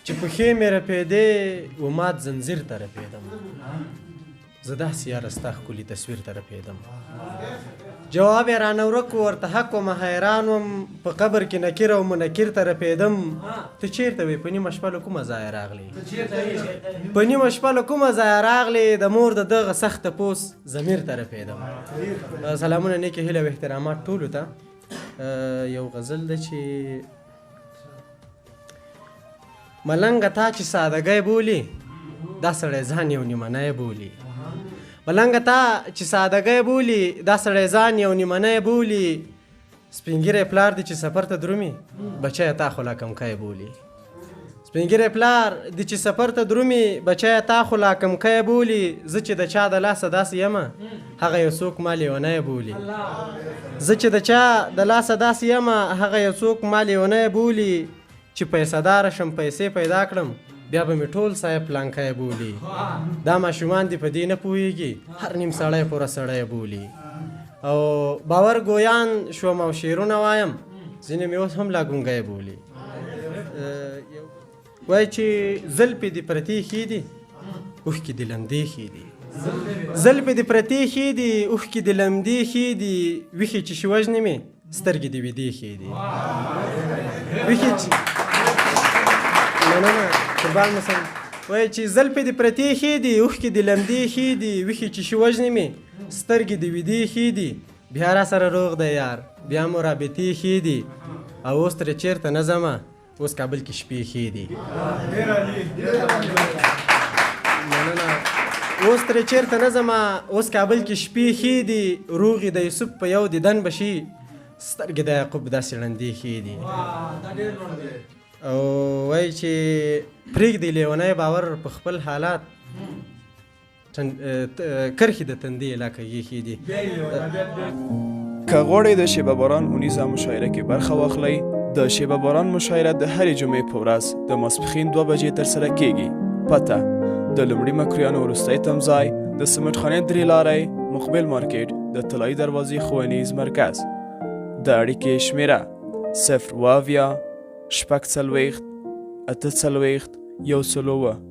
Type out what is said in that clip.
چې پښې مې رپېدې و مات زنځیر ته رپېدم زه داسې یاره ستا ښکلي تصویر ته رپېدم جواب یې رانه ورک و ورته حق وم حیران وم په قبر کې نکیر او منکر ته رپېدم ته چېرته وې په نیمه شپه له کومه ځایه راغلې په نیمه شپه له کومه ځایه راغلې د مور د دغه سخت تپوس ضمیر ته رپېدم سلامونه نیکې هیله او احترامات ټولو ته یو غزل ده چې ملنګه تا چې سادګۍ بولي دا سړی ځان یو نیمنی بولي ملنګه تا چې سادګۍ بولي دا سړی ځان یو نیمنی بولي سپین ږیری پلار دی چې سفر ته درومي بچیه تا خو لا کمکی بولي سپین ږیری پلار دی چې سفر ته درومي بچیه تا خو لا کمکی بولي زه چې د چا د لاسه داسې یمه هغه یو څوک ما لیونی بولي زه چې د چا د لاسه داسې یمه هغه یو څوک ما لیونی بولي چې پیسه داره شم پیسې پیدا کړم بیا به مې ټول صاحب پلانکی بولي دا ماشومان دي په دې نه پوهېږي هر نیم سړی پوره سړی بولي او باور ګویان شوم او شعرونه وایم ځینې مې اوس هم لا ګونګی بولي وایي چې زلفې دې پرتې ښې دي اوښکې دې لمدې ښې دي زلفې دې پرتې ښې دي اوښکې دې لمدې ښې دي ویښې چې شي وژنې مې سترګې دې ویدې ښې دي ویښې چې مننه قربان مې سم وایي چې زلفې دې پرتې ښې دي اوښکې دې لمدې ښې دي ویښې چې شي وژنې مې سترګې دې ویدې ښې دي بیا را سره روغ دی یار بیا مو رابطې ښې دي او اوس ترې چېرته نه ځمه اوس کابل کې شپې ښې دي مننه اوس ترې چېرته نه ځمه اوس کابل کې شپې ښې دي روغې د یوسف په یو دیدن به شي سترګې د یعقوب داسې ړندې ښې دي او وایي چې پرېږدي لیونی باور په خپل حالات کرښې د تندې علاقه ښې دي که غواړئ د شیبه باران اونیزه مشاعره کې برخه واخلئ د شیبه باران مشاعره د هرې جمعې په ورځ د ماسپښین 2 بجې ترسره کیږي پته د لومړي مکرویانو وروستی تمځای د سمټخانې 3 لارۍ مقبل مارکیټ د طلایي دروازې ښوونیز مرکز د اړیکې شمیره 0 اویا 6 څلوېښت 8 څلوېښت 1 څلوېښت